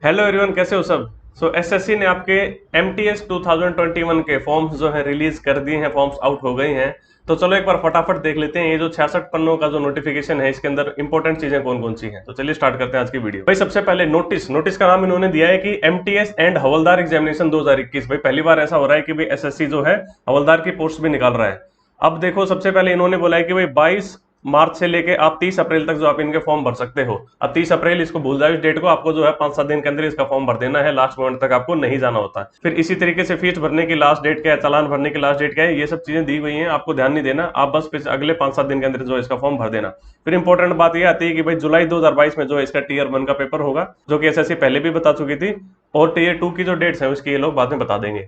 Hello everyone, कैसे हो सब। एसएससी ने आपके एमटीएस 2021 के फॉर्म्स जो है रिलीज कर दिए हैं, फॉर्म्स आउट हो गए हैं। तो चलो एक बार फटाफट देख लेते हैं ये जो 66 पन्नों का जो नोटिफिकेशन है, इसके अंदर इंपॉर्टेंट चीजें कौन कौन सी हैं। तो चलिए स्टार्ट करते हैं आज की वीडियो। भाई सबसे पहले नोटिस नोटिस का नाम इन्होंने दिया है कि एमटीएस एंड हवलदार एग्जामिनेशन 2021। भाई पहली बार ऐसा हो रहा है कि भाई एसएससी जो है हवलदार की पोस्ट भी निकाल रहा है। अब देखो, सबसे पहले इन्होंने बोला है कि भाई 22 मार्च से लेके आप 30 अप्रैल तक जो आप इनके फॉर्म भर सकते हो। अब 30 अप्रैल इसको भूल जाओ, इस डेट को आपको जो है 5-7 दिन के अंदर इसका फॉर्म भर देना है, लास्ट मोमेंट तक आपको नहीं जाना होता। फिर इसी तरीके से फीस भरने की लास्ट डेट क्या है, चालान भरने की लास्ट डेट क्या है, ये सब चीजें दी हुई हैं, आपको ध्यान नहीं देना। आप बस फिर अगले 5-7 दिन के अंदर जो है इसका फॉर्म भर देना। फिर इंपॉर्टेंट बात यह आती है कि भाई जुलाई 2022 में जो है इसका टीयर 1 का पेपर होगा, जो कि एसएससी पहले भी बता चुकी थी, और टीयर 2 की जो डेट्स है उसकी ये लोग बाद में बता देंगे।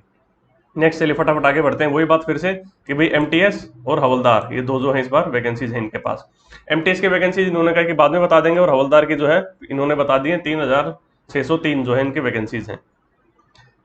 नेक्स्ट चलिए फटाफट आगे बढ़ते हैं। वही बात फिर से कि भाई एमटीएस और हवलदार ये दो जो है इस बार वैकेंसीज हैं इनके पास। एमटीएस की वैकेंसीज इन्होंने कहा कि बाद में बता देंगे, और हवलदार की जो है इन्होंने बता दी है 3603 जो है इनकी वैकेंसीज हैं।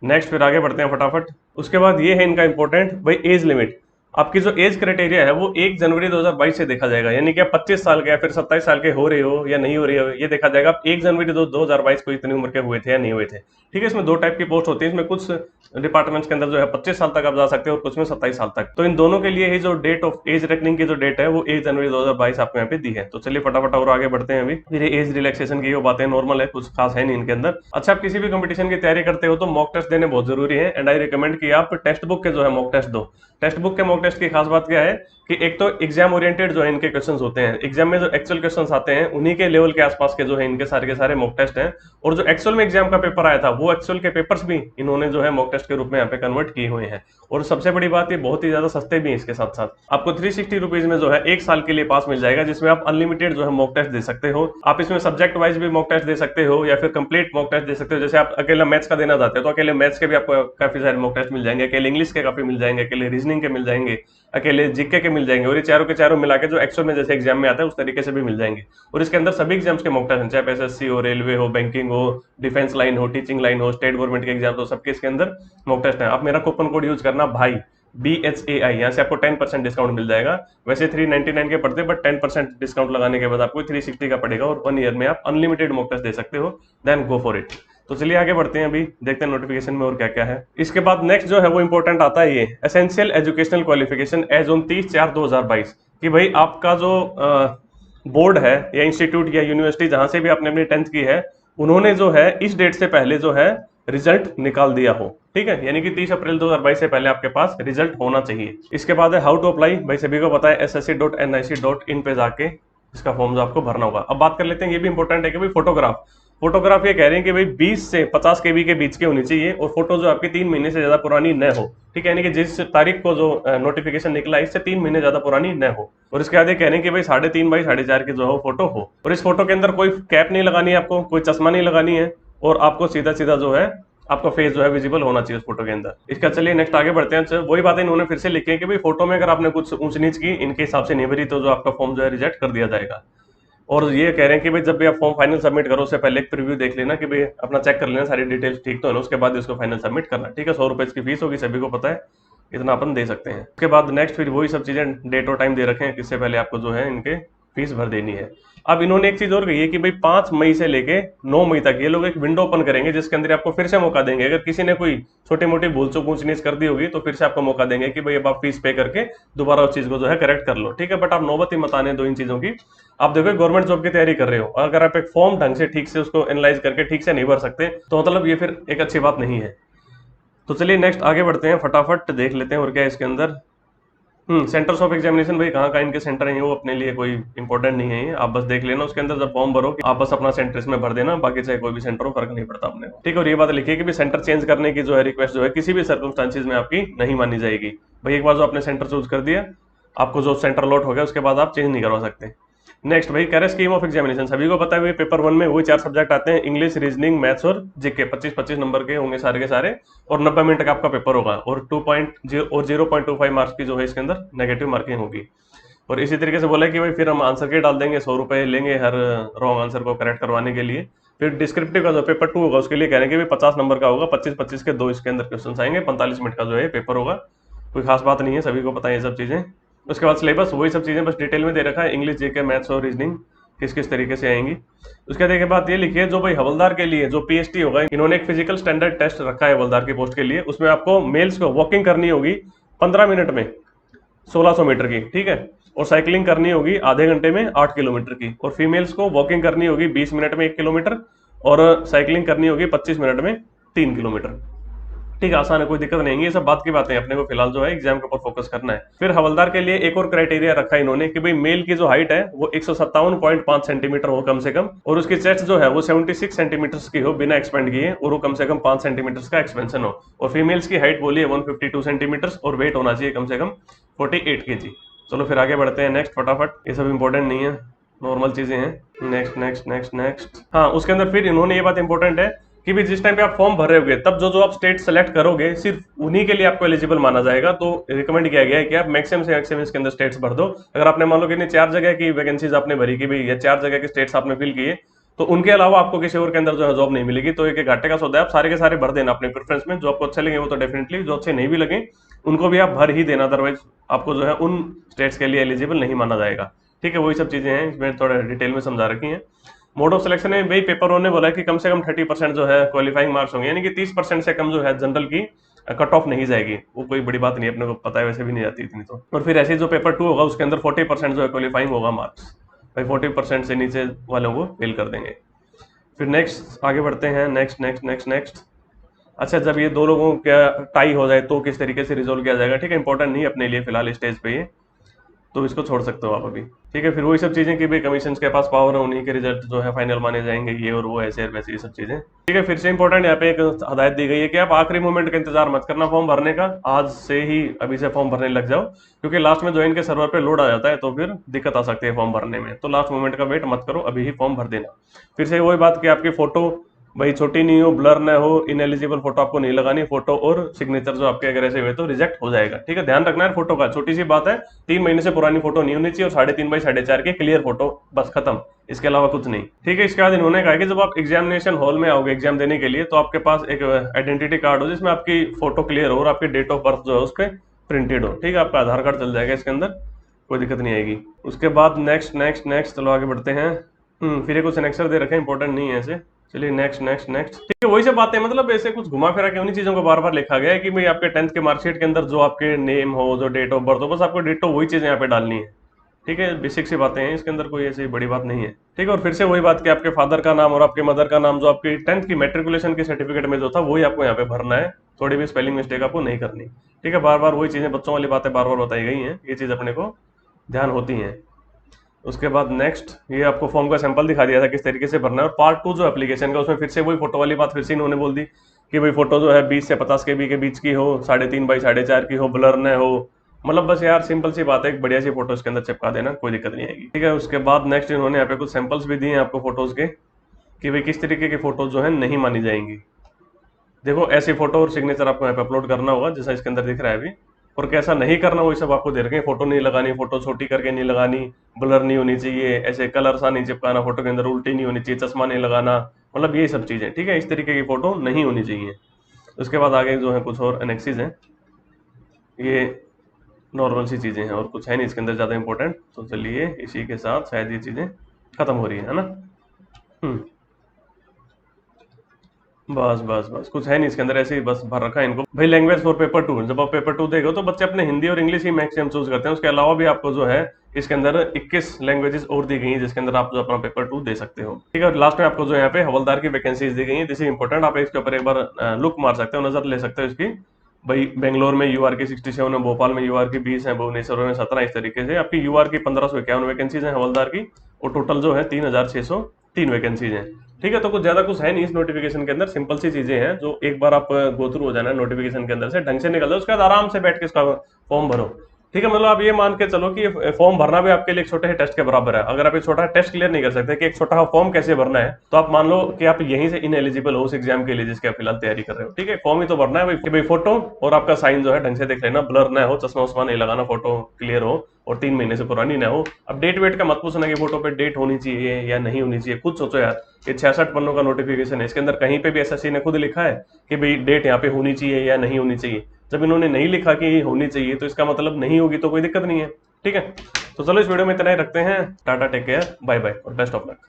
नेक्स्ट फिर आगे बढ़ते हैं फटाफट। उसके बाद ये है इनका इंपॉर्टेंट भाई एज लिमिट। आपकी जो एज क्राइटेरिया है वो 1 जनवरी 2022 से देखा जाएगा, यानी कि आप 25 साल के या फिर 27 साल के हो रहे हो या नहीं हो रही हो, ये देखा जाएगा आप 1 जनवरी 2022 को इतनी उम्र के हुए थे या नहीं हुए थे। ठीक है, इसमें दो टाइप की पोस्ट होती है। इसमें कुछ डिपार्टमेंट्स के अंदर जो है 25 साल तक आप जा सकते हो और कुछ में 27 साल तक। तो इन दोनों के लिए ही जो डेट ऑफ एज रेकनिंग की जो डेट है वो 1 जनवरी 2022 आपको यहाँ पे दी है। तो चलिए फटाफट और आगे बढ़ते हैं। अभी फिर एज रिलैक्सेशन की वो बातें नॉर्मल है, कुछ खास है नहीं इनके अंदर। अच्छा, आप किसी भी कंपटीशन की तैयारी करते हो तो मॉक टेस्ट देने बहुत जरूरी है, एंड आई रिकमेंड कि आप टेक्स्ट बुक के जो है मॉक टेस्ट दो। टेक्स्ट बुक के मॉक टेस्ट की खास बात क्या है कि एक तो एग्जाम ओरिएंटेड जो है इनके क्वेश्चंस होते हैं, एग्जाम में जो एक्चुअल क्वेश्चंस आते हैं उन्हीं के लेवल के आसपास के जो है इनके सारे के सारे मॉक टेस्ट हैं। और जो एक्चुअल में एग्जाम का पेपर आया था वो एक्चुअल के पेपर्स भी इन्होंने जो है मॉक टेस्ट के रूप में यहाँ पे कन्वर्ट किए हुए हैं। और सबसे बड़ी बात, ये बहुत ही ज्यादा सस्ते भी हैं। इसके साथ साथ आपको 360 रुपीज में जो है 1 साल के लिए पास मिल जाएगा, जिसमें आप अनलिमिटेड जो है मॉक टेस्ट दे सकते हो। आप इसमें सब्जेक्ट वाइज भी मॉक टेस्ट दे सकते हो या फिर कंप्लीट मॉक टेस्ट दे सकते हो। जैसे आप अकेला मैथ्स का देना चाहते हो तो अकेले मैथ्स के भी आपको काफी सारे मॉक टेस्ट मिल जाएंगे, अकेले इंग्लिश के काफी मिल जाएंगे, अकेले रीजनिंग के मिल जाएंगे, अकेले जीके के मिल जाएंगे, और ये चारों के चारों मिला के जो एक्चुअल में जैसे एग्जाम में आता है उस तरीके से भी मिल जाएंगे। और इसके अंदर सभी एग्जाम्स के मॉक टेस्ट हैं, चाहे एसएससी हो, रेलवे हो, बैंकिंग हो, डिफेंस लाइन हो, टीचिंग लाइन हो, स्टेट गवर्नमेंट के एग्जाम हो, सबके इसके अंदर मॉक टेस्ट है। आप मेरा कूपन कोड यूज करना भाई BHAI, यहाँ से आपको 10% डिस्काउंट मिल जाएगा। वैसे 399 के पड़ते, बट 10% डिस्काउंट लगाने के बाद आपको 360 का पड़ेगा, और 1 ईयर में आप अनलिमिटेड मॉक टेस्ट दे सकते हो। Then go for it. तो चलिए आगे बढ़ते हैं, अभी देखते हैं नोटिफिकेशन में और क्या क्या है। इसके बाद नेक्स्ट जो है वो इंपॉर्टेंट आता है, ये essential educational qualification as on 30/4/2022 कि भाई आपका जो बोर्ड है या इंस्टीट्यूट या यूनिवर्सिटी जहां से भी आपने अपनी 10th की है, उन्होंने जो है इस डेट से पहले जो है रिजल्ट निकाल दिया हो। ठीक है, यानी कि 30 अप्रैल 2022 से पहले आपके पास रिजल्ट होना चाहिए। इसके बाद है हाउ टू अप्लाई। भाई सभी को पता है ssc.nic.in पे जाके इसका फॉर्म जो आपको भरना होगा। अब बात कर लेते हैं, ये भी इंपॉर्टेंट है कि भाई फोटोग्राफ फोटोग्राफ ये कह रहे हैं कि भाई 20 से 50 केबी के बीच के होनी चाहिए, और फोटो जो आपकी 3 महीने से ज्यादा पुरानी न हो। ठीक है, यानी कि जिस तारीख को जो नोटिफिकेशन निकला इससे 3 महीने ज्यादा पुरानी न हो। और इसके बाद ये कह रहे हैं कि भाई 3.5 बाई 4.5 की जो है फोटो हो, और इस फोटो के अंदर कोई कैप नहीं लगानी है आपको, कोई चश्मा नहीं लगानी है, और आपको सीधा सीधा जो है आपका फेस जो है विजिबल होना चाहिए उस फोटो के अंदर। इसका चलिए नेक्स्ट आगे बढ़ते हैं। वही बातें इन्होंने फिर से लिखी है कि भाई फोटो में अगर आपने कुछ ऊंच नीच की इनके हिसाब से नहीं भरी तो जो आपका फॉर्म जो है रिजेक्ट कर दिया जाएगा। और ये कह रहे हैं कि भाई जब भी आप फॉर्म फाइनल सबमिट करो उससे पहले एक प्रीव्यू देख लेना कि भाई अपना चेक कर लेना सारी डिटेल्स ठीक तो है ना, उसके बाद इसको फाइनल सबमिट करना। ठीक है, 100 रुपए की फीस होगी, सभी को पता है, इतना अपन दे सकते हैं। उसके बाद नेक्स्ट फिर वही सब चीजें डेट और टाइम दे रखे हैं किससे पहले आपको जो है इनके फीस भर देनी है। अब इन्होंने एक चीज और कही है कि भाई 5 मई से लेके 9 मई तक ये लोग एक विंडो ओपन करेंगे, जिसके अंदर आपको फिर से मौका देंगे। अगर किसी ने कोई छोटी मोटी भूल चूक ऊंच नीच कर दी होगी तो फिर से आपको मौका देंगे कि भाई अब आप फीस पे करके दोबारा उस चीज को जो है करेक्ट कर लो। ठीक है, बट आप नौबत ही मत आने दो इन चीजों की। आप देखो गवर्नमेंट जॉब की तैयारी कर रहे हो, अगर आप एक फॉर्म ढंग से ठीक से उसको एनालाइज करके ठीक से नहीं भर सकते तो मतलब ये फिर एक अच्छी बात नहीं है। तो चलिए नेक्स्ट आगे बढ़ते हैं, फटाफट देख लेते हैं और क्या है इसके अंदर। सेंटर्स ऑफ एग्जामिनेशन भाई कहाँ कहाँ इनके सेंटर हैं वो अपने लिए कोई इंपॉर्टेंट नहीं है, ये आप बस देख लेना। उसके अंदर जब फॉर्म भरो आप बस अपना सेंटर इसमें भर देना, बाकी चाहे कोई भी सेंटर हो फर्क नहीं पड़ता अपने को। ठीक है, और ये बात लिखिए कि भी सेंटर चेंज करने की जो है रिक्वेस्ट जो है किसी भी सर्कमस्टांसिस में आपकी नहीं मानी जाएगी। भाई एक बार जो आपने सेंटर चूज कर दिया, आपको जो सेंटर अलॉट हो गया उसके बाद आप चेंज नहीं करवा सकते। नेक्स्ट भाई कह रहे स्कीम ऑफ एग्जामिनेशन, सभी को पता है पेपर 1 में वही 4 सब्जेक्ट आते हैं, इंग्लिश, रीजनिंग, मैथ्स और जीके। 25-25 नंबर के होंगे सारे के सारे, और 90 मिनट का आपका पेपर होगा, और 0.25 मार्क्स की जो है इसके अंदर नेगेटिव मार्किंग होगी। और इसी तरीके से बोला है कि भाई फिर हम आंसर के डाल देंगे, 100 रुपए लेंगे हर रॉन्ग आंसर को करेक्ट करवाने के लिए। फिर डिस्क्रिप्टिव का जो पेपर 2 होगा उसके लिए कह रहे हैं कि 50 नंबर का होगा, 25-25 के 2 इसके अंदर क्वेश्चन आएंगे, 45 मिनट का जो है पेपर होगा। कोई खास बात नहीं है, सभी को पता है ये सब चीजें। उसके बाद सिलेबस वही सब चीजें बस डिटेल में दे रखा है, इंग्लिश, जीके, मैथ्स और रीजनिंग किस किस तरीके से आएंगी। उसके बाद एक बात ये लिखिए, जो भाई हवलदार के लिए जो पीएसटी होगा, इन्होंने एक फिजिकल स्टैंडर्ड टेस्ट रखा है हवलदार की पोस्ट के लिए, उसमें आपको मेल्स को वॉकिंग करनी होगी 15 मिनट में 1600 मीटर की, ठीक है, और साइकिलिंग करनी होगी आधे घंटे में 8 किलोमीटर की, और फीमेल्स को वॉकिंग करनी होगी 20 मिनट में 1 किलोमीटर और साइकिलिंग करनी होगी 25 मिनट में 3 किलोमीटर। ठीक है, आसान है, कोई दिक्कत नहीं है, ये सब बात की बातें अपने को फिलहाल जो है एग्जाम के ऊपर फोकस करना है। फिर हवलदार के लिए एक और क्राइटेरिया रखा है इन्होंने कि भाई मेल की जो हाइट है वो 157.5 सेंटीमीटर हो कम से कम, और उसकी चेस्ट जो है वो 76 सेंटीमीटर की हो बिना एक्सपेंड किए, और वो कम से कम 5 सेंटीमीटर का एक्सपेंशन हो, और फीमेल्स की हाइट बोली है 152 सेंटीमीटर, और वेट होना चाहिए कम से कम 48 kg। चलो फिर आगे बढ़ते हैं नेक्स्ट फटाफट, ये सब इंपॉर्टेंट नहीं है, नॉर्मल चीजें हैं। नेक्स्ट नेक्स्ट नेक्स्ट नेक्स्ट, हाँ उसके अंदर फिर इन्होंने ये बात इंपॉर्टेंट है कि भी जिस टाइम पे आप फॉर्म भर रहे होगे तब जो जो आप स्टेट सेलेक्ट करोगे सिर्फ उन्हीं के लिए आपको एलिजिबल माना जाएगा। तो रिकमेंड किया गया है कि आप मैक्सिमम से मैक्सिमम इसके अंदर स्टेट्स भर दो। अगर आपने मान लो कि 4 जगह की वैकेंसीज आपने भरी की भाई, या 4 जगह के स्टेट्स आपने फिल किए, तो उनके अलावा आपको किसी और के अंदर जो है जॉब नहीं मिलेगी। तो एक घाटे का सौदा है, आप सारे के सारे भर देना अपने प्रेफरेंस में, जो आपको अच्छे लगे वो तो डेफिनेटली, जो अच्छे नहीं भी लगे उनको भी आप भर ही देना, अदरवाइज आपको जो है उन स्टेट्स के लिए एलिजिबल नहीं माना जाएगा। ठीक है, वही सब चीजें हैं, इसमें थोड़ा डिटेल में समझा रखी हैं। मोड ऑफ सिलेक्शन में भाई पेपर ने बोला कि कम से कम 30% जो है क्वालिफाइंग मार्क्स होंगे, यानी कि 30% से कम जो है जनरल की कट ऑफ नहीं जाएगी। वो कोई बड़ी बात नहीं, अपने को पता है, वैसे भी नहीं आती इतनी तो। और फिर ऐसे जो पेपर 2 होगा उसके अंदर 40% जो है क्वालिफाइंग होगा मार्क्स, भाई 40% से नीचे वालों को फेल कर देंगे। फिर नेक्स्ट आगे बढ़ते हैं, नेक्स्ट नेक्स्ट नेक्स्ट नेक्स्ट। अच्छा, जब ये दो लोगों का टाई हो जाए तो किस तरीके से रिजोल्व किया जाएगा, ठीक है, इंपॉर्टेंट नहीं अपने लिए फिलहाल स्टेज पे ये, तो इसको छोड़ सकते हो आप अभी। ठीक है, फिर वही सब चीजें कि भाई कमीशन के पास पावर है, उन्हीं के रिजल्ट जो है फाइनल माने जाएंगे, ये और वो ऐसे वैसे ये सब चीजें। ठीक है, फिर से इंपॉर्टेंट यहाँ पे एक हदायत दी गई है कि आप आखिरी मोमेंट का इंतजार मत करना फॉर्म भरने का, आज से ही अभी से फॉर्म भरने लग जाओ, क्योंकि लास्ट में जो इनके सर्वर पे लोड आ जाता है तो फिर दिक्कत आ सकती है फॉर्म भरने में। तो लास्ट मोमेंट का वेट मत करो, अभी ही फॉर्म भर देना। फिर से वही बात कि आपकी फोटो भाई छोटी नहीं हो, ब्लर ना हो, इनएलिजिबल फोटो आपको नहीं लगानी, फोटो और सिग्नेचर जो आपके अगर ऐसे हुए तो रिजेक्ट हो जाएगा। ठीक है, ध्यान रखना है फोटो का, छोटी सी बात है, 3 महीने से पुरानी फोटो नहीं होनी चाहिए, और 3.5 बाई 4.5 के क्लियर फोटो, बस खत्म, इसके अलावा कुछ नहीं। ठीक है, इसके बाद इन्होंने कहा कि जब आप एग्जामिनेशन हॉल में आओगे एग्जाम देने के लिए, तो आपके पास एक आइडेंटिटी कार्ड हो जिसमें आपकी फोटो क्लियर हो और आपकी डेट ऑफ बर्थ जो है उस पर प्रिंटेड हो। ठीक है, आपका आधार कार्ड चल जाएगा इसके अंदर, कोई दिक्कत नहीं आएगी। उसके बाद नेक्स्ट नेक्स्ट नेक्स्ट, चलो आगे बढ़ते हैं। फिर ये कुछ एनेक्सर दे रखे हैं, इंपॉर्टेंट नहीं है ऐसे। चलिए नेक्स्ट नेक्स्ट नेक्स्ट। ठीक है, वही से बातें, मतलब ऐसे कुछ घुमा फिरा के उन्हीं चीजों को बार बार लिखा गया है कि भाई आपके 10th के मार्कशीट के अंदर जो आपके नेम हो, जो डेट ऑफ बर्थ हो, बस आपको डेट ऑफ वही चीजें यहाँ पे डालनी है। ठीक है, बेसिक सी बातें हैं, इसके अंदर कोई ऐसी बड़ी बात नहीं है। ठीक है, और फिर से वही बात कि आपके फादर का नाम और आपके मदर का नाम जो आपकी 10th की मेट्रिकुलेशन के सर्टिफिकेट में जो था वही आपको यहाँ पे भरना है, थोड़ी भी स्पेलिंग मिस्टेक आपको नहीं करनी। ठीक है, बार बार वही चीजें, बच्चों वाली बातें बार बार बताई गई हैं, ये चीज अपने को ध्यान होती है। उसके बाद नेक्स्ट, ये आपको फॉर्म का सैंपल दिखा दिया था किस तरीके से भरना है, और पार्ट 2 जो एप्लीकेशन का, उसमें फिर से वही फोटो वाली बात फिर से इन्होंने बोल दी कि भाई फोटो जो है 20 से 50 KB के बीच की हो, 3.5 बाई 4.5 की हो, ब्लर न हो, मतलब बस यार सिंपल सी बात है, एक बढ़िया सी फोटो इसके अंदर चिपका देना, कोई दिक्कत नहीं आएगी। ठीक है, उसके बाद नेक्स्ट इन्होंने यहाँ पे कुछ सैंपल्स भी दिए हैं आपको फोटोज के कि भाई किस तरीके की फोटोज जो है नहीं मानी जाएंगी। देखो, ऐसी फोटो और सिग्नेचर आपको यहाँ पे अपलोड करना होगा जैसा इसके अंदर दिख रहा है अभी, और कैसा नहीं करना वही सब आपको दे रखे हैं। फोटो नहीं लगानी, फोटो छोटी करके नहीं लगानी, ब्लर नहीं होनी चाहिए, ऐसे कलर सा नहीं चिपकाना, फोटो के अंदर उल्टी नहीं होनी चाहिए, चश्मा नहीं लगाना, मतलब ये सब चीजें। ठीक है, इस तरीके की फोटो नहीं होनी चाहिए। उसके बाद आगे जो है कुछ और एनेक्सिस हैं, ये नॉर्मल सी चीजें हैं और कुछ है नहीं इसके अंदर ज्यादा इंपॉर्टेंट। तो चलिए इसी के साथ शायद ये चीजें खत्म हो रही है ना। बस बस बस, कुछ है नहीं इसके अंदर, ऐसे ही बस भर रखा है इनको। भाई लैंग्वेज फॉर पेपर 2, जब आप पेपर 2 देखो तो बच्चे अपने हिंदी और इंग्लिश ही मैक्सिमम चूज करते हैं, उसके अलावा भी आपको जो है इसके अंदर 21 लैंग्वेजेस और दी गई हैं जिसके अंदर आप जो अपना पेपर 2 दे सकते हो। ठीक है, लास्ट में आपको जो यहाँ पे हवलदार की वैकेंसीज दी गई है, दिस इज इंपॉर्टेंट, आप इसके ऊपर एक बार लुक मार सकते हो, नजर ले सकते हो इसकी। भाई बेंगलोर में यूआर की 67 है, भोपाल में यूआर की 20 है, भुवनेश्वर में 17, इस तरीके से आपकी यूआर की 1551 वैकेंसीज है हवलदार की, और टोटल जो है 3603 वैकेंसीज हैं। ठीक है, तो कुछ ज्यादा कुछ है नहीं इस नोटिफिकेशन के अंदर, सिंपल सी चीजें हैं जो एक बार आप गो थ्रू हो जाना नोटिफिकेशन के अंदर से, ढंग से निकल जाओ, उसके बाद आराम से बैठ के इसका फॉर्म भरो। ठीक है, मतलब आप ये मान के चलो कि फॉर्म भरना भी आपके लिए एक छोटे से टेस्ट के बराबर है। अगर आप एक छोटा टेस्ट क्लियर नहीं कर सकते कि एक छोटा फॉर्म कैसे भरना है, तो आप मान लो कि आप यहीं से इनएलिजिबल हो उस एग्जाम के लिए जिसके आप फिलहाल तैयारी कर रहे हो। ठीक है, फॉर्म ही तो भरना है भाई, कि भाई फोटो और आपका साइन जो है ढंग से देख लेना, ब्लर ना हो, चश्मा उस्मा नहीं लगाना, फोटो क्लियर हो और 3 महीने से पुरानी ना हो। अब डेट वेट का मत पूछना कि फोटो पे डेट होनी चाहिए या नहीं होनी चाहिए, खुद सोचो यार, ये 66 पन्नों का नोटिफिकेशन है, इसके अंदर कहीं पे भी एसएससी ने खुद लिखा है कि भाई डेट यहाँ पे होनी चाहिए या नहीं होनी चाहिए। जब इन्होंने नहीं लिखा कि होनी चाहिए तो इसका मतलब नहीं होगी, तो कोई दिक्कत नहीं है। ठीक है, तो चलो इस वीडियो में इतना ही रखते हैं। Tata, take care, bye bye और बेस्ट ऑफ लक।